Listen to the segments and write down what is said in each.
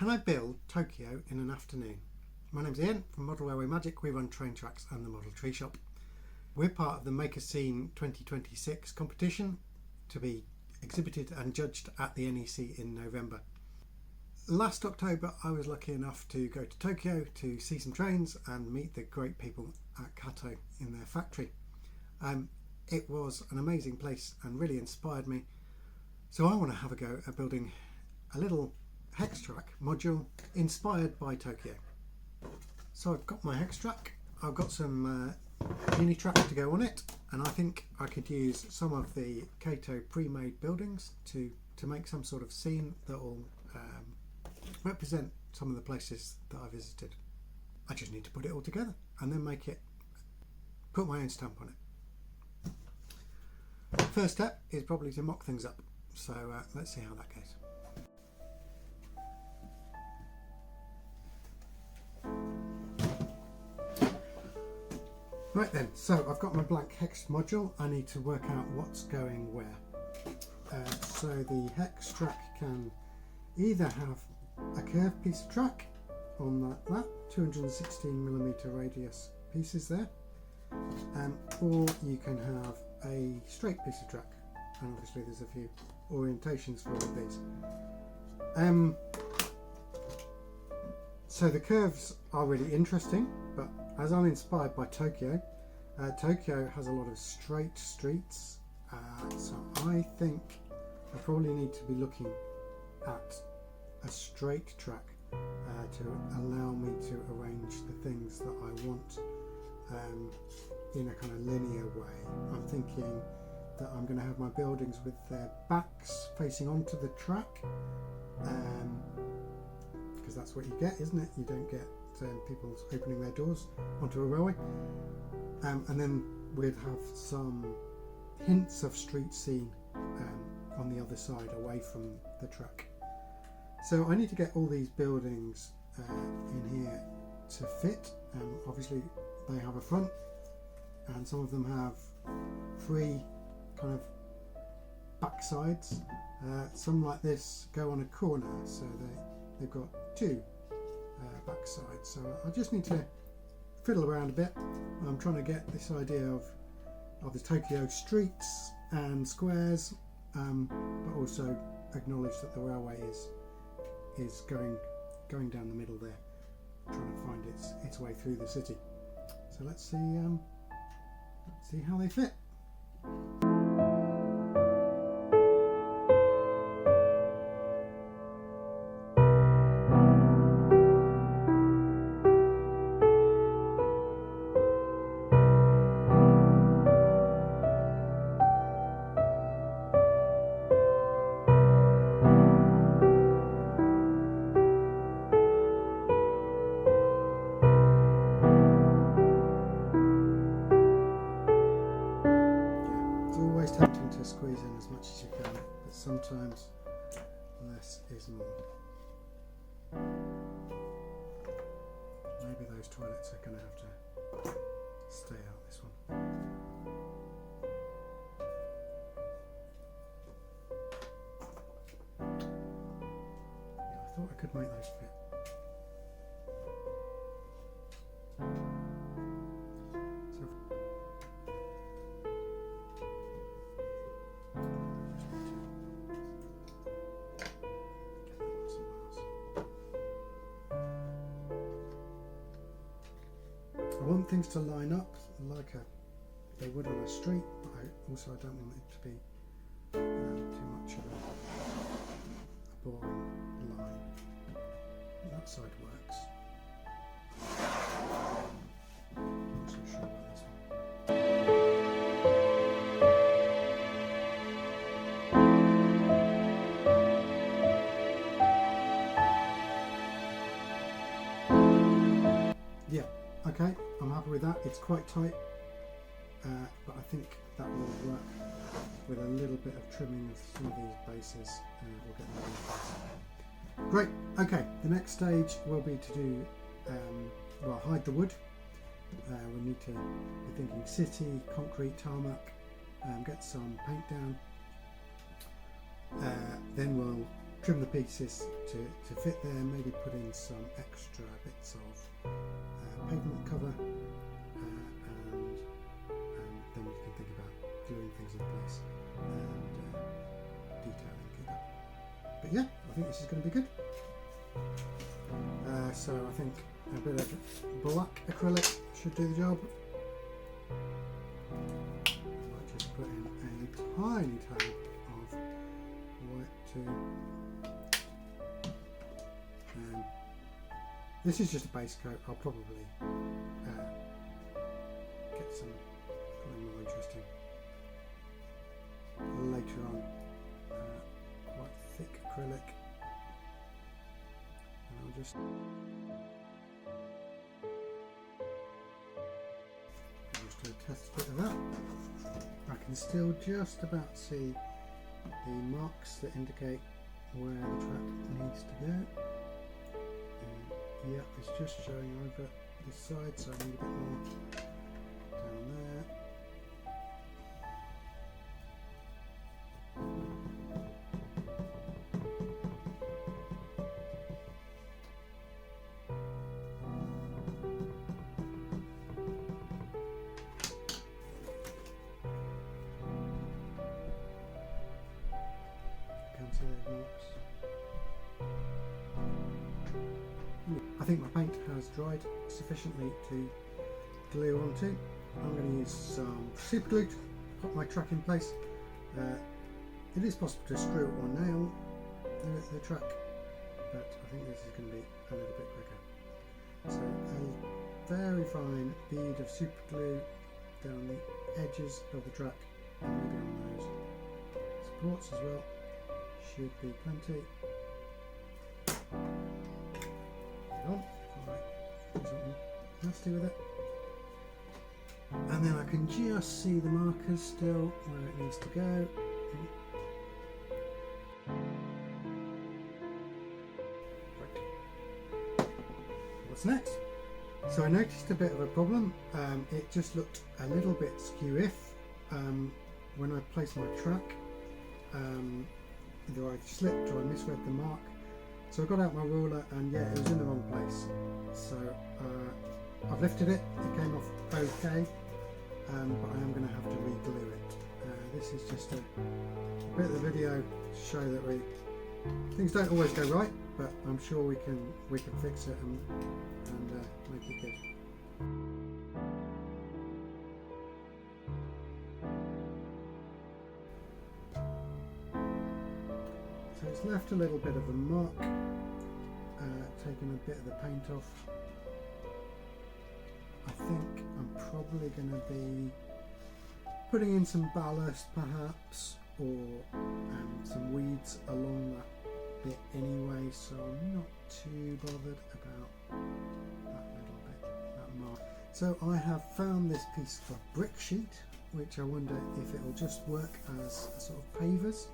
Can I build Tokyo in an afternoon? My name's Ian from Model Railway Magic. We run train tracks and the Model Tree Shop. We're part of the Maker Scene 2026 competition to be exhibited and judged at the NEC in November. Last October I was lucky enough to go to Tokyo to see some trains and meet the great people at Kato in their factory. It was an amazing place and really inspired me. So I want to have a go at building a little Hex-TRAK module inspired by Tokyo. So I've got my Hex-TRAK, I've got some Uni-TRAK to go on it, and I think I could use some of the Kato pre-made buildings to make some sort of scene that will represent some of the places that I visited. I just need to put it all together and then put my own stamp on it. First step is probably to mock things up, so let's see how that goes. Right then, so I've got my blank hex module. I need to work out what's going where. So the Hex-TRAK can either have a curved piece of track on that 216mm radius pieces there, or you can have a straight piece of track, and obviously there's a few orientations for all of these. So the curves are really interesting, but as I'm inspired by Tokyo, Tokyo has a lot of straight streets, so I think I probably need to be looking at a straight track to allow me to arrange the things that I want in a kind of linear way. I'm thinking that I'm going to have my buildings with their backs facing onto the track, because that's what you get, isn't it? You don't get people opening their doors onto a railway. And then we'd have some hints of street scene on the other side away from the track. So I need to get all these buildings in here to fit. Obviously they have a front, and some of them have three kind of back sides. Some like this go on a corner, so they've got two back sides. So I just need to fiddle around a bit. I'm trying to get this idea of the Tokyo streets and squares, but also acknowledge that the railway is going down the middle there, trying to find its way through the city. So let's see how they fit. Tempting to squeeze in as much as you can, but sometimes less is more. Maybe those toilets are going to have to stay out this one. Yeah, I thought I could make those fit. I want things to line up like they would on a street, but I don't want it to be too much of a boring line. That side works. I'm not so sure about this one. Yeah, okay, I'm happy with that. It's quite tight, but I think that will work with a little bit of trimming of some of these bases. We'll get that in place. Great, okay, the next stage will be to do, hide the wood. We need to be thinking city, concrete, tarmac, get some paint down. Then we'll trim the pieces to fit there, maybe put in some extra bits of pavement cover, and then we can think about gluing things in place and detailing it up. But yeah, I think this is going to be good. So I think a bit of black acrylic should do the job. I might just put in a tiny tab of white too. This is just a base coat. I'll probably get something more interesting later on. Quite thick acrylic, and I'll just do a test bit of that. I can still just about see the marks that indicate where the track needs to go. Yeah, it's just showing over this side, so I need a bit more down there. Can't see those marks. I think my paint has dried sufficiently to glue onto. I'm going to use some super glue to put my track in place. It is possible to screw it or nail the track, but I think this is going to be a little bit quicker. So a very fine bead of super glue down the edges of the track, and maybe on those supports as well. Should be plenty. On. Alright, do something nasty with it. And then I can just see the markers still where it needs to go. Right. What's next? So I noticed a bit of a problem. It just looked a little bit skew-if when I placed my track. Either I slipped or I misread the mark. So I got out my ruler and yeah, it was in the wrong place. So I've lifted it, it came off okay, but I am going to have to re-glue it. This is just a bit of the video to show that things don't always go right, but I'm sure we can fix it and make it good. So it's left a little bit of a mark, taking a bit of the paint off. I think I'm probably going to be putting in some ballast perhaps, or some weeds along that bit anyway, so I'm not too bothered about that little bit, that mark. So I have found this piece of brick sheet, which I wonder if it will just work as a sort of pavers.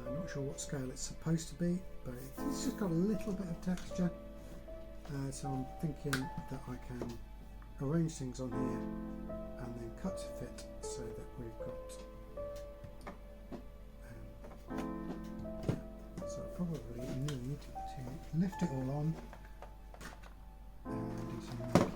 I'm not sure what scale it's supposed to be, but it's just got a little bit of texture. So I'm thinking that I can arrange things on here and then cut to fit so that we've got. So I probably need to lift it all on and do some marking out.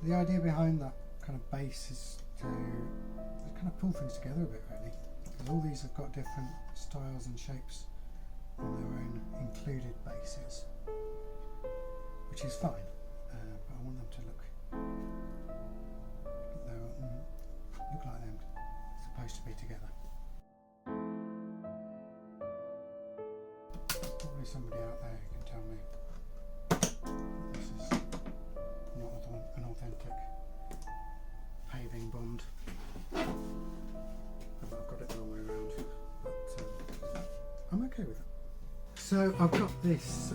The idea behind that kind of base is to kind of pull things together a bit, really, because all these have got different styles and shapes on their own included bases, which is fine, but I want them to look like they're supposed to be together. There's probably somebody out there who can tell me that this is not an authentic paving bond. I've got it the wrong way around, but I'm okay with it. So I've got this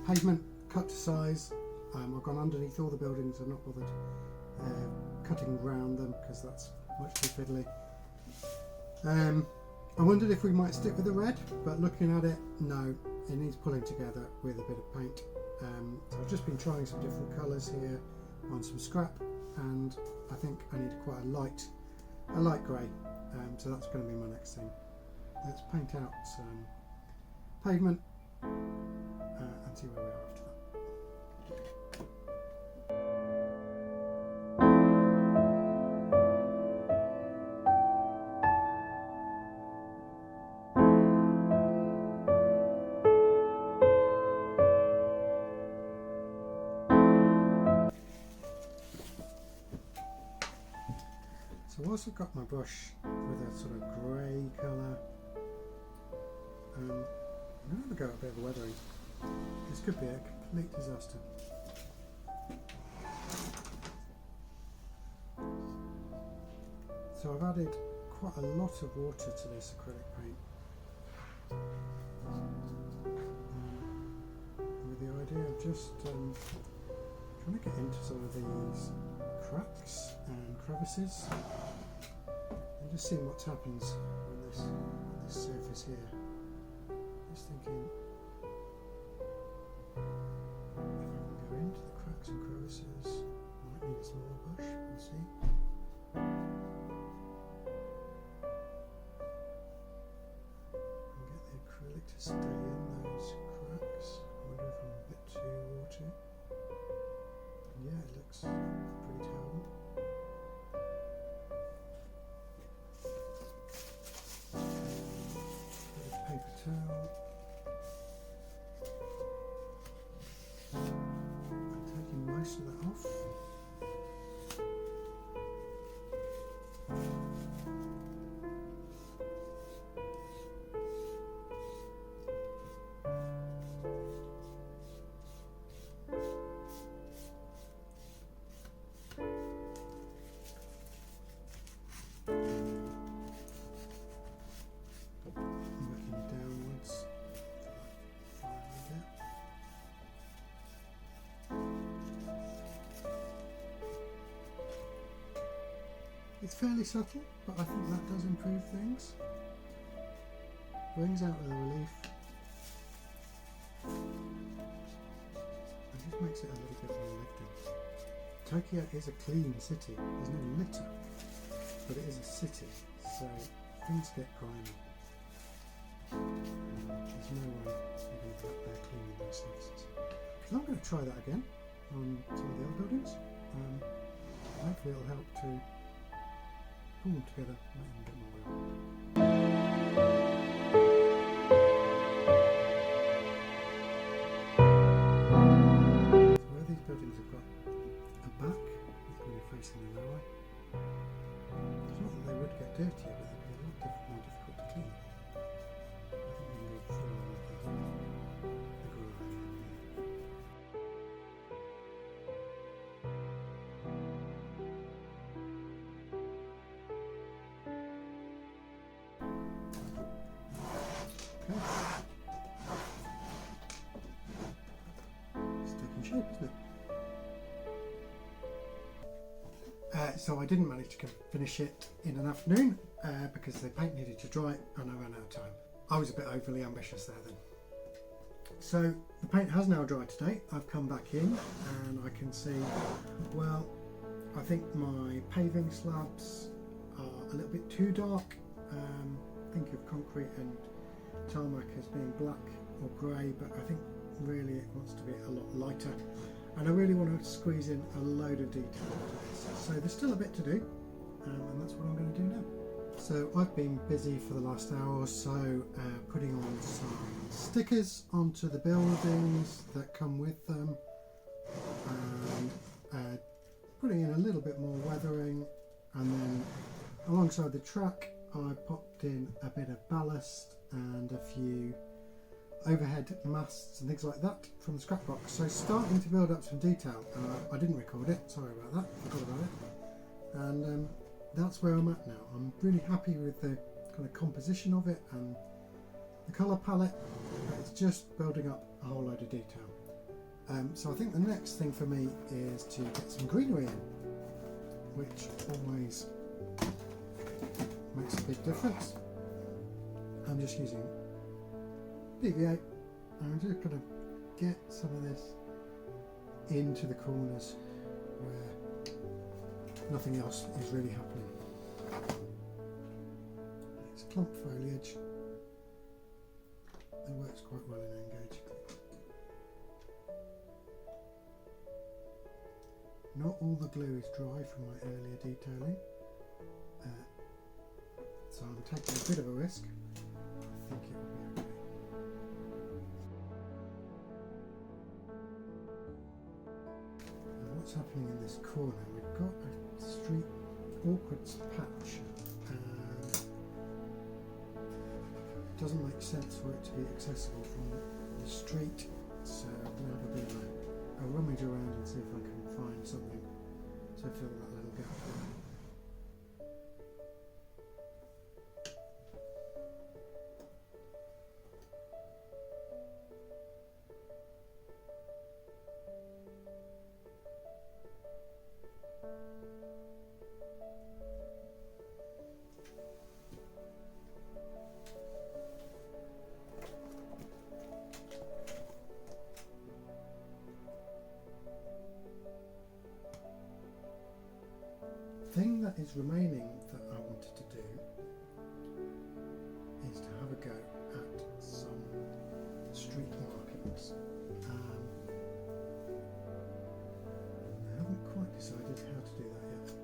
pavement cut to size. I've gone underneath all the buildings. I'm not bothered cutting around them because that's much too fiddly. I wondered if we might stick with the red, but looking at it, no, it needs pulling together with a bit of paint. So I've just been trying some different colours here on some scrap, and I think I need quite a light grey, so that's going to be my next thing. Let's paint out some pavement and see where we are after that. So whilst I've got my brush with a sort of grey colour, I'm going to have a go at a bit of weathering. This could be a complete disaster. So I've added quite a lot of water to this acrylic paint, with the idea of just trying to get into some of these cracks and crevices and just seeing what happens on this surface here. Just thinking if I can go into the cracks and crevices, might need a smaller brush, we'll see. And get the acrylic to stay in those cracks. I wonder if I'm a bit too watery. Yeah, it looks pretty terrible. Bit of paper towel. I'm taking most of that off. It's fairly subtle, but I think that does improve things. Brings out the relief. It just makes it a little bit more lived in. Tokyo is a clean city. There's no litter, but it is a city, so things get grimy. There's no way you're going to be up there cleaning those surfaces. So I'm going to try that again on some of the other buildings. Hopefully it'll help to pull them together, make them a bit more real. So where these buildings have got a back, it's going to be facing the railway. It's not that they would get dirtier, but they'd be a lot more difficult to clean. I think we can go through all of the garage in here. Shape, isn't it? So I didn't manage to finish it in an afternoon because the paint needed to dry and I ran out of time. I was a bit overly ambitious there then. So the paint has now dried today. I've come back in and I can see, well, I think my paving slabs are a little bit too dark. Think of concrete and tarmac as being black or grey, but I think really it wants to be a lot lighter, and I really want to squeeze in a load of detail into this. So there's still a bit to do, and that's what I'm going to do now. So I've been busy for the last hour or so putting on some stickers onto the buildings that come with them, and putting in a little bit more weathering, and then alongside the track I popped in a bit of ballast and a few overhead masts and things like that from the scrap box. So starting to build up some detail. I didn't record it, sorry about that, forgot about it. And that's where I'm at now. I'm really happy with the kind of composition of it and the colour palette. It's just building up a whole load of detail. So I think the next thing for me is to get some greenery in, which always makes a big difference. I'm just using PVA, and I'm just going to get some of this into the corners where nothing else is really happening. It's clump foliage that works quite well in Engage. Not all the glue is dry from my earlier detailing, so I'm taking a bit of a risk. I think it will be okay. And what's happening in this corner? We've got a street awkward patch, and it doesn't make sense for it to be accessible from the street, so I'm going to have a bit of a rummage around and see if I can find something to fill that little gap. The thing that is remaining that I wanted to do is to have a go at some street markings. I haven't quite decided how to do that yet.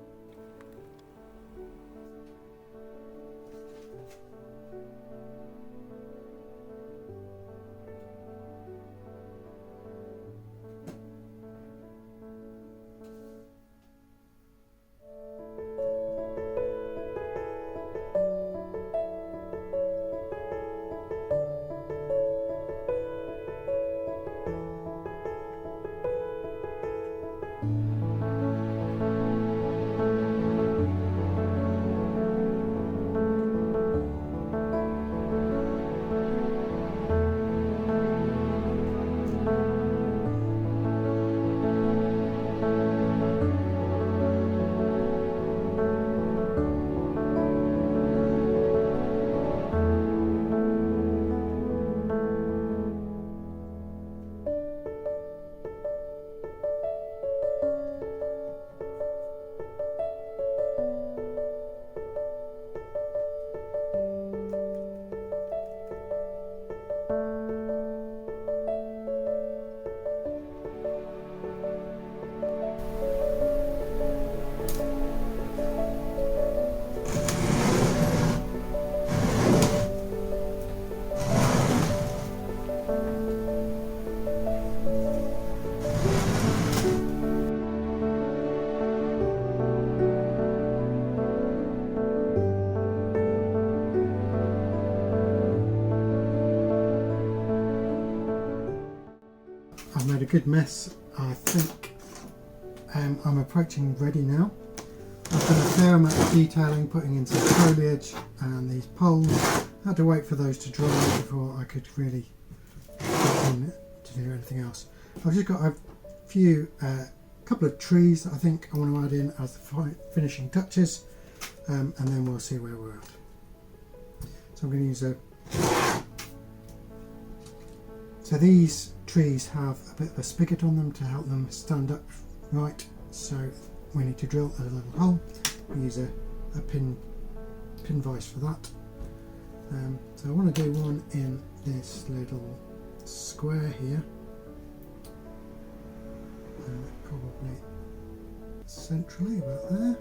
I've made a good mess. I think I'm approaching ready now. I've done a fair amount of detailing, putting in some foliage and these poles. I had to wait for those to dry before I could really get in to do anything else. I've just got a few, couple of trees that I think I want to add in as the finishing touches, and then we'll see where we're at. So I'm going to use a... So these trees have a bit of a spigot on them to help them stand up right, so we need to drill a little hole. We use a pin vise for that. So I want to do one in this little square here, probably centrally about there.